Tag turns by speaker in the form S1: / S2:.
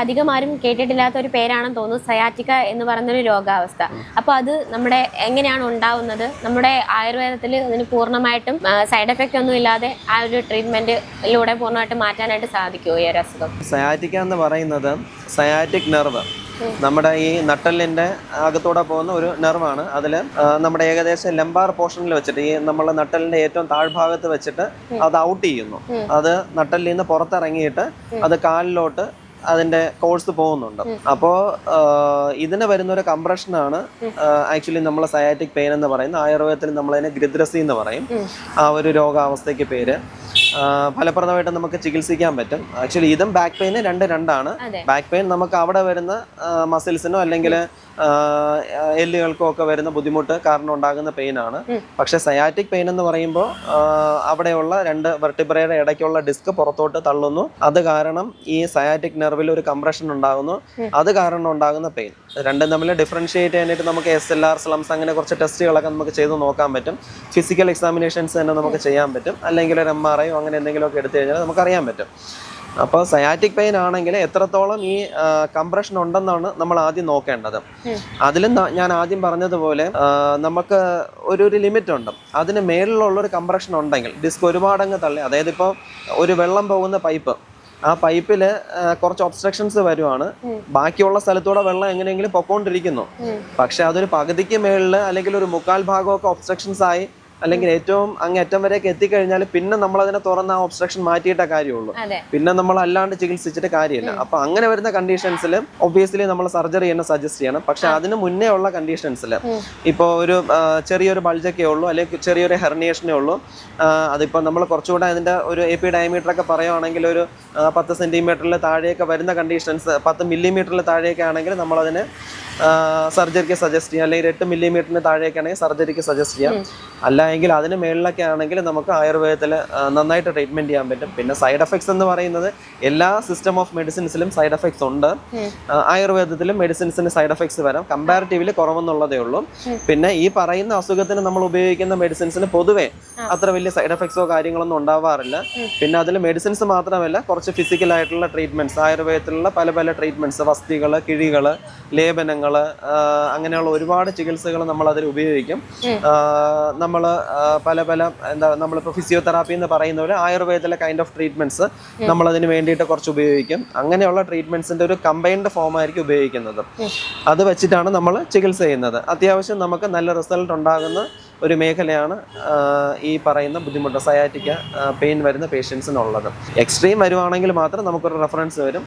S1: അധികം ആരും കേട്ടിട്ടില്ലാത്ത ഒരു പേരാണെന്ന് തോന്നുന്നു സയാറ്റിക്ക എന്ന് പറയുന്നൊരു രോഗാവസ്ഥ. അപ്പോൾ അത് നമ്മുടെ എങ്ങനെയാണ് ഉണ്ടാവുന്നത്? നമ്മുടെ ആയുർവേദത്തിൽ ഇതിന് പൂർണ്ണമായിട്ടും സൈഡ് എഫക്റ്റ് ഒന്നും ഇല്ലാതെ ആ ഒരു ട്രീറ്റ്മെന്റിലൂടെ പൂർണ്ണമായിട്ട് മാറ്റാനായിട്ട് സാധിക്കുമോ ഈ ഒരു അസുഖം?
S2: സയാറ്റിക്ക എന്ന് പറയുന്നത് സയാറ്റിക് നെർവ്, നമ്മുടെ ഈ നട്ടലിൻ്റെ അകത്തൂടെ പോകുന്ന ഒരു നെർവാണ്. അതിൽ നമ്മുടെ ഏകദേശം ലംബാർ പോർഷനിൽ വെച്ചിട്ട് ഈ നമ്മളെ നട്ടലിൻ്റെ ഏറ്റവും താഴ്ഭാഗത്ത് വെച്ചിട്ട് അത് ഔട്ട് ചെയ്യുന്നു. അത് നട്ടലിൽ നിന്ന് പുറത്തിറങ്ങിയിട്ട് അത് കാലിലോട്ട് അതിന്റെ കോഴ്സ് പോകുന്നുണ്ട്. അപ്പോൾ ഇതിന് വരുന്ന ഒരു കംപ്രഷനാണ് ആക്ച്വലി നമ്മൾ സയാറ്റിക് പെയിൻ എന്ന് പറയുന്നത്. ആയുർവേദത്തിൽ നമ്മളതിനെ ഗൃദ്രസി എന്ന് പറയും. ആ ഒരു രോഗാവസ്ഥയ്ക്ക് പേര് ഫലപ്രദമായിട്ട് നമുക്ക് ചികിത്സിക്കാൻ പറ്റും. ആക്ച്വലി ഇതും ബാക്ക് പെയിന് രണ്ടാണ്. ബാക്ക് പെയിൻ നമുക്ക് അവിടെ വരുന്ന മസിൽസിനോ അല്ലെങ്കിൽ എല്ലുകൾക്കോ ഒക്കെ വരുന്ന ബുദ്ധിമുട്ട് കാരണം ഉണ്ടാകുന്ന പെയിനാണ്. പക്ഷെ സയാറ്റിക് പെയിൻ എന്ന് പറയുമ്പോൾ അവിടെയുള്ള രണ്ട് വെർട്ടിബ്രയുടെ ഇടയ്ക്കുള്ള ഡിസ്ക് പുറത്തോട്ട് തള്ളുന്നു. അത് കാരണം ഈ സയാറ്റിക് നെർവിൽ ഒരു കംപ്രഷൻ ഉണ്ടാകുന്നു. അത് കാരണം ഉണ്ടാകുന്ന പെയിൻ. രണ്ടും തമ്മിൽ ഡിഫറൻഷിയേറ്റ് ചെയ്യാനായിട്ട് നമുക്ക് SLR, സ്ലംസ് അങ്ങനെ കുറച്ച് ടെസ്റ്റുകളൊക്കെ നമുക്ക് ചെയ്ത് നോക്കാൻ പറ്റും. ഫിസിക്കൽ എക്സാമിനേഷൻസ് തന്നെ നമുക്ക് ചെയ്യാൻ പറ്റും. അല്ലെങ്കിൽ ഒരു MRI അങ്ങനെ എന്തെങ്കിലുമൊക്കെ എടുത്തു കഴിഞ്ഞാൽ നമുക്കറിയാൻ പറ്റും. അപ്പോൾ സയാറ്റിക് പെയിൻ ആണെങ്കിൽ എത്രത്തോളം ഈ കംപ്രഷൻ ഉണ്ടെന്നാണ് നമ്മൾ ആദ്യം നോക്കേണ്ടത്. അതിലും ഞാൻ ആദ്യം പറഞ്ഞതുപോലെ നമുക്ക് ഒരു ലിമിറ്റ് ഉണ്ട്. അതിന് മേളിലുള്ളൊരു കംപ്രഷൻ ഉണ്ടെങ്കിൽ ഡിസ്ക് ഒരുപാടങ്ങ് തള്ളി, അതായത് ഇപ്പോൾ ഒരു വെള്ളം പോകുന്ന പൈപ്പ്, ആ പൈപ്പിൽ കുറച്ച് ഒബ്സ്ട്രക്ഷൻസ് വരുവാണ്. ബാക്കിയുള്ള സ്ഥലത്തൂടെ വെള്ളം എങ്ങനെയെങ്കിലും പൊക്കോണ്ടിരിക്കുന്നു. പക്ഷെ അതൊരു പകുതിക്ക് മേളിൽ അല്ലെങ്കിൽ ഒരു 1/4 ഭാഗമൊക്കെ ഒബ്സ്ട്രക്ഷൻസ് ആയി അല്ലെങ്കിൽ ഏറ്റവും അങ്ങേറ്റം വരെയൊക്കെ എത്തിക്കഴിഞ്ഞാൽ പിന്നെ നമ്മൾ അതിനെ തുറന്ന് ആ ഒബ്സ്ട്രക്ഷൻ മാറ്റിയിട്ടേ കാര്യമുള്ളൂ. പിന്നെ നമ്മൾ അല്ലാണ്ട് ചികിത്സിച്ചിട്ട് കാര്യമില്ല. അപ്പൊ അങ്ങനെ വരുന്ന കണ്ടീഷൻസിൽ ഒബ്വിയസ്ലി നമ്മൾ സർജറി തന്നെ സജസ്റ്റ് ചെയ്യണം. പക്ഷെ അതിന് മുന്നേ ഉള്ള കണ്ടീഷൻസിൽ ഇപ്പോൾ ഒരു ചെറിയൊരു ബൾജൊക്കെ ഉള്ളൂ, അല്ലെങ്കിൽ ചെറിയൊരു ഹെർണിയേഷനേ ഉള്ളൂ. അതിപ്പോൾ നമ്മൾ കുറച്ചുകൂടെ അതിന്റെ ഒരു AP ഡയമീറ്റർ ഒക്കെ പറയുകയാണെങ്കിൽ ഒരു 10 സെന്റിമീറ്ററിൽ താഴെയൊക്കെ വരുന്ന കണ്ടീഷൻസ്, 10 മില്ലിമീറ്ററിൽ താഴെയൊക്കെ ആണെങ്കിൽ നമ്മളതിനെ സർജറിക്ക് സജസ്റ്റ് ചെയ്യാം. അല്ലെങ്കിൽ 8 മില്ലിമീറ്ററിന് താഴെയൊക്കെ ആണെങ്കിൽ സർജറിക്ക് സജസ്റ്റ് ചെയ്യാം. അല്ല എങ്കിൽ അതിന് മേളിലൊക്കെ ആണെങ്കിൽ നമുക്ക് ആയുർവേദത്തിൽ നന്നായിട്ട് ട്രീറ്റ്മെന്റ് ചെയ്യാൻ പറ്റും. പിന്നെ സൈഡ് എഫക്ട്സ് എന്ന് പറയുന്നത് എല്ലാ സിസ്റ്റം ഓഫ് മെഡിസിൻസിലും സൈഡ് എഫക്ട്സ് ഉണ്ട്. ആയുർവേദത്തിലും മെഡിസിൻസിന് സൈഡ് എഫക്ട്സ് വരാം, കമ്പാരിറ്റീവ്ലി കുറവെന്നുള്ളതേ ഉള്ളൂ. പിന്നെ ഈ പറയുന്ന അസുഖത്തിന് നമ്മൾ ഉപയോഗിക്കുന്ന മെഡിസിൻസിന് പൊതുവെ അത്ര വലിയ സൈഡ് എഫക്ട്സോ കാര്യങ്ങളൊന്നും ഉണ്ടാവാറില്ല. പിന്നെ അതിൽ മെഡിസിൻസ് മാത്രമല്ല, കുറച്ച് ഫിസിക്കൽ ആയിട്ടുള്ള ട്രീറ്റ്മെന്റ്സ്, ആയുർവേദത്തിലുള്ള പല പല ട്രീറ്റ്മെന്റ്സ്, വസ്തികൾ, കിഴികൾ, ലേപനങ്ങൾ, അങ്ങനെയുള്ള ഒരുപാട് ചികിത്സകൾ നമ്മൾ അതിൽ ഉപയോഗിക്കും. നമ്മൾ പല പല നമ്മളിപ്പോൾ ഫിസിയോതെറാപ്പി എന്ന് പറയുന്ന പോലെ ആയുർവേദത്തിലെ കൈൻഡ് ഓഫ് ട്രീറ്റ്മെന്റ്സ് നമ്മൾ അതിന് വേണ്ടിയിട്ട് കുറച്ച് ഉപയോഗിക്കും. അങ്ങനെയുള്ള ട്രീറ്റ്മെന്റ്സിന്റെ ഒരു കമ്പൈൻഡ് ഫോം ആയിരിക്കും ഉപയോഗിക്കുന്നത്. അത് വെച്ചിട്ടാണ് നമ്മൾ ചികിത്സ ചെയ്യുന്നത്. അത്യാവശ്യം നമുക്ക് നല്ല റിസൾട്ട് ഉണ്ടാകുന്ന ഒരു മേഖലയാണ് ഈ പറയുന്ന ബുദ്ധിമുട്ട് സയാറ്റിക്ക പെയിൻ വരുന്ന പേഷ്യൻസിനുള്ളത്. എക്സ്ട്രീം വരുവാണെങ്കിൽ മാത്രം നമുക്കൊരു റെഫറൻസ് വരും.